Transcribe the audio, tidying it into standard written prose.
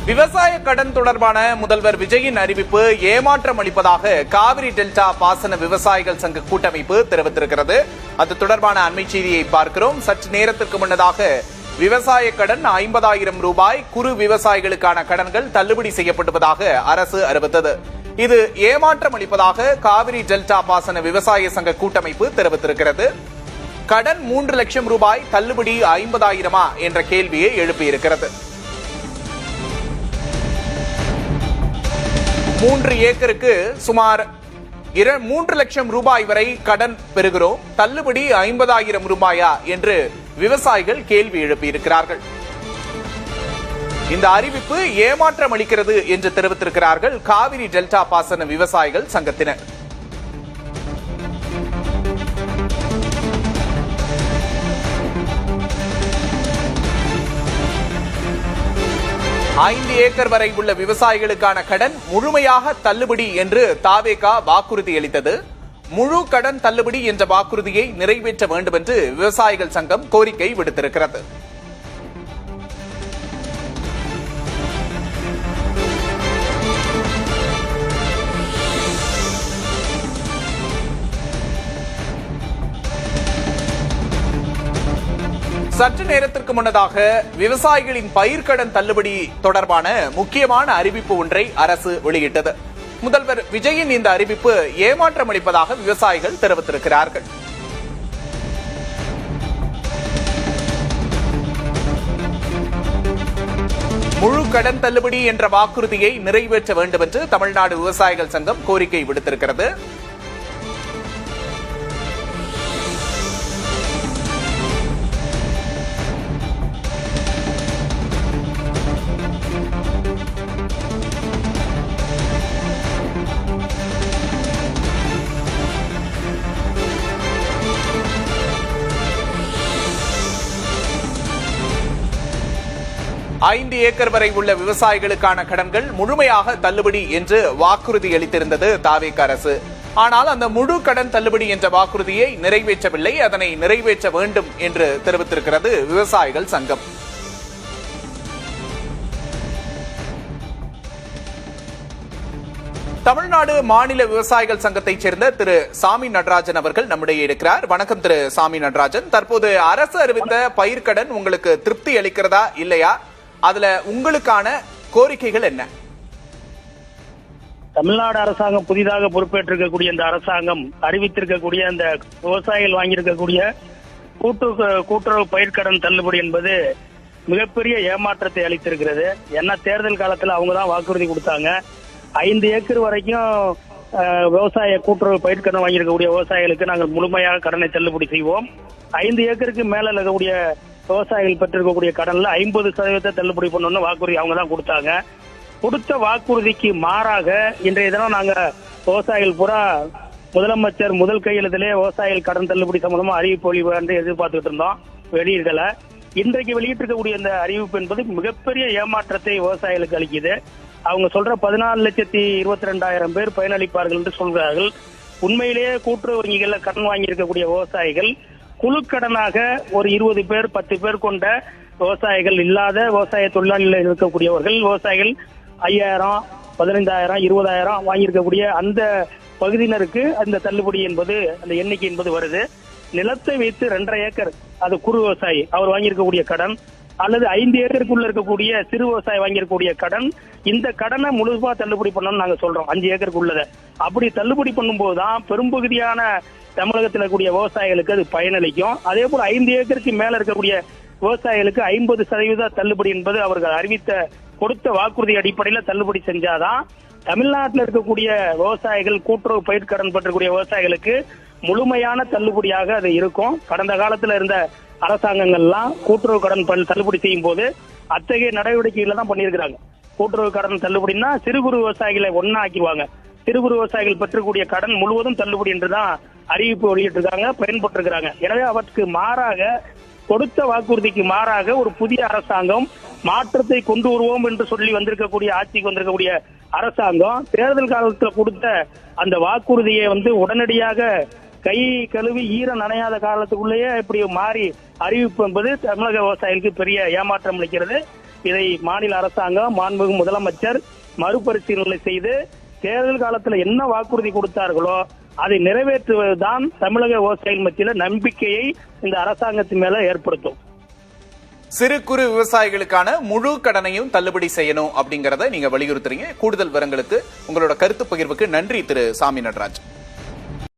விவசாய கடன் தொடர்பான முதல்வர் விஜயின் அறிவிப்பு ஏமாற்றம் அளிப்பதாக காவிரி டெல்டா பாசன விவசாயிகள் சங்க கூட்டமைப்பு தெரிவித்திருக்கிறது. அது தொடர்பான அண்மை செய்தியை பார்க்கிறோம். சற்று நேரத்திற்கு முன்னதாக விவசாய கடன் 50,000 ரூபாய் குறு விவசாயிகளுக்கான கடன்கள் தள்ளுபடி செய்யப்படுவதாக அரசு அறிவித்தது. இது ஏமாற்றம் அளிப்பதாக காவிரி டெல்டா பாசன விவசாய சங்க கூட்டமைப்பு தெரிவித்திருக்கிறது. கடன் 3 லட்சம் ரூபாய் தள்ளுபடி 50,000 என்ற கேள்வியை எழுப்பியிருக்கிறது. 3 ஏக்கருக்கு சுமார் 3 லட்சம் ரூபாய் வரை கடன் பெறுகிறோம், தள்ளுபடி 50,000 ரூபாயா என்று விவசாயிகள் கேள்வி எழுப்பியிருக்கிறார்கள். இந்த அறிவிப்பு ஏமாற்றம் அளிக்கிறது என்று தெரிவித்திருக்கிறார்கள் காவிரி டெல்டா பாசன விவசாயிகள் சங்கத்தினர். ஐந்து ஏக்கர் வரை உள்ள விவசாயிகளுக்கான கடன் முழுமையாக தள்ளுபடி என்று தாவேகா வாக்குறுதி அளித்தது. முழு கடன் தள்ளுபடி என்ற வாக்குறுதியை நிறைவேற்ற வேண்டும் என்று விவசாயிகள் சங்கம் கோரிக்கை விடுத்திருக்கிறது. சற்று நேரத்திற்கு முன்னதாக விவசாயிகளின் பயிர்க்கடன் தள்ளுபடி தொடர்பான முக்கியமான அறிவிப்பு ஒன்றை அரசு வெளியிட்டது. முதல்வர் விஜயின் இந்த அறிவிப்பு ஏமாற்றம் அளிப்பதாக விவசாயிகள் தெரிவித்திருக்கிறார்கள். முழு கடன் தள்ளுபடி என்ற வாக்குறுதியை நிறைவேற்ற வேண்டும் என்று தமிழ்நாடு விவசாயிகள் சங்கம் கோரிக்கை விடுத்திருக்கிறது. ஐந்து ஏக்கர் வரை உள்ள விவசாயிகளுக்கான கடன்கள் முழுமையாக தள்ளுபடி என்று வாக்குறுதி அளித்திருந்தது தாவேக அரசு. ஆனால் அந்த முழு கடன் தள்ளுபடி என்ற வாக்குறுதியை நிறைவேற்றவில்லை. அதனை நிறைவேற்ற வேண்டும் என்று தெரிவித்திருக்கிறது விவசாயிகள் சங்கம். தமிழ்நாடு மாநில விவசாயிகள் சங்கத்தைச் சேர்ந்த திரு சாமி நடராஜன் அவர்கள் நம்முடைய இருக்கிறார். வணக்கம் திரு சாமி நடராஜன். தற்போது அரசு அறிவித்த பயிர்க்கடன் உங்களுக்கு திருப்தி அளிக்கிறதா இல்லையா? அதுல உங்களுக்கான கோரிக்கைகள் என்ன? தமிழ்நாடு அரசாங்கம் புதிதாக பொறுப்பேற்றிருக்கக்கூடிய இந்த அரசாங்கம் அறிவித்திருக்கக்கூடிய அந்த விவசாயிகள் வாங்கியிருக்கக்கூடிய கூட்டுறவு பயிர்க்கடன் தள்ளுபடி என்பது மிகப்பெரிய ஏமாற்றத்தை அளித்திருக்கிறது. ஏன்னா தேர்தல் காலத்துல அவங்க தான் வாக்குறுதி கொடுத்தாங்க. 5 ஏக்கர் வரைக்கும் விவசாய கூட்டுறவு பயிர்க்கடன் வாங்கியிருக்கக்கூடிய விவசாயிகளுக்கு நாங்கள் முழுமையாக கடனை தள்ளுபடி செய்வோம். 5 ஏக்கருக்கு மேல இருக்கக்கூடிய விவசாயிகள் பெற்றிருக்கக்கூடிய கடன்ல 50% தள்ளுபடி பண்ணணும்னு வாக்குறுதி அவங்க தான் கொடுத்தாங்க. கொடுத்த வாக்குறுதிக்கு மாறாக இன்றைய தினம் நாங்க விவசாயிகள் பூரா முதலமைச்சர் முதல் கையெழுத்திலே விவசாயிகள் கடன் தள்ளுபடி சம்பந்தமா அறிவிப்பு வெளியிட்டு எதிர்பார்த்துட்டு இருந்தோம், வெளியிடல. இன்றைக்கு வெளியிட்டிருக்கக்கூடிய இந்த அறிவிப்பு என்பது மிகப்பெரிய ஏமாற்றத்தை விவசாயிகளுக்கு அளிக்குது. அவங்க சொல்ற 14,22,000 பேர் பயனளிப்பார்கள் என்று சொல்கிறார்கள். உண்மையிலேயே கூட்டுறவு வங்கிகள்ல கடன் வாங்கி இருக்கக்கூடிய விவசாயிகள் குழுக்கடனாக ஒரு 20 பேர் 10 பேர் கொண்ட விவசாயிகள் இல்லாத விவசாய தொழிலாளிகள் இருக்கக்கூடியவர்கள் விவசாயிகள் 5,000, 15,000, 20,000 வாங்கியிருக்கக்கூடிய அந்த பகுதியினருக்கு அந்த தள்ளுபடி என்பது அந்த எண்ணிக்கை என்பது வருது. நிலத்தை வைத்து 2.5 ஏக்கர் அது குறு விவசாயி அவர் வாங்கியிருக்கக்கூடிய கடன், அல்லது 5 ஏக்கருக்குள்ள இருக்கக்கூடிய சிறு விவசாயி வாங்கியிருக்கக்கூடிய கடன், இந்த கடனை முழுவா தள்ளுபடி பண்ணணும்னு நாங்க சொல்றோம். 5 ஏக்கருக்கு உள்ளத அப்படி தள்ளுபடி பண்ணும்போதுதான் பெரும்பகுதியான தமிழகத்தில் இருக்கக்கூடிய விவசாயிகளுக்கு அது பயனளிக்கும். அதே போல 5 ஏக்கருக்கு மேல இருக்கக்கூடிய விவசாயிகளுக்கு 50% தள்ளுபடி என்பது அவர்கள் அறிவித்த கொடுத்த வாக்குறுதி அடிப்படையில் தள்ளுபடி செஞ்சாதான் தமிழ்நாட்டில் இருக்கக்கூடிய விவசாயிகள் கூட்டுறவு பயிர்க்கடன் பெற்றக்கூடிய விவசாயிகளுக்கு முழுமையான தள்ளுபடியாக அது இருக்கும். கடந்த காலத்துல இருந்த அரசாங்கங்கள்லாம் கூட்டுறவு கடன் தள்ளுபடி செய்யும் போது அத்தகைய நடவடிக்கைகளை தான் பண்ணியிருக்கிறாங்க. கூட்டுறவு கடன் தள்ளுபடினா சிறு குறு விவசாயிகளை ஒன்னா ஆக்கிடுவாங்க. சிறு குறு விவசாயிகள் பெற்றக்கூடிய கடன் முழுவதும் தள்ளுபடி என்றுதான் அறிவிப்பு வெளியிட்டிருக்காங்க, பயன்பட்டிருக்கிறாங்க. எனவே அவற்றுக்கு மாறாக, கொடுத்த வாக்குறுதிக்கு மாறாக ஒரு புதிய அரசாங்கம் மாற்றத்தை கொண்டு வருவோம் என்று சொல்லி வந்திருக்கக்கூடிய ஆட்சிக்கு வந்திருக்கக்கூடிய அரசாங்கம் தேர்தல் காலத்தில் கொடுத்த அந்த வாக்குறுதியை உடனடியாக கை கழுவி ஈரம் நனையாத காலத்துக்குள்ளேயே இப்படி மாறி அறிவிப்பு என்பது தமிழக விவசாயிகளுக்கு பெரிய ஏமாற்றம் அளிக்கிறது. இதை மாநில அரசாங்கம், மாண்புமிகு முதலமைச்சர் மறுபரிசீலனை செய்து தேர்தல் காலத்துல என்ன வாக்குறுதி கொடுத்தார்களோ அதை நிறைவேற்றுவதுதான் தமிழக விவசாயிகள் மத்தியில நம்பிக்கையை இந்த அரசாங்கத்தின் மேல ஏற்படுத்தும். சிறு குறு விவசாயிகளுக்கான முழு கடனையும் தள்ளுபடி செய்யணும் அப்படிங்கறத நீங்க வலியுறுத்துறீங்க. கூடுதல் விவரங்களுக்கு, உங்களோட கருத்து பகிர்வுக்கு நன்றி திரு சாமி நடராஜ்.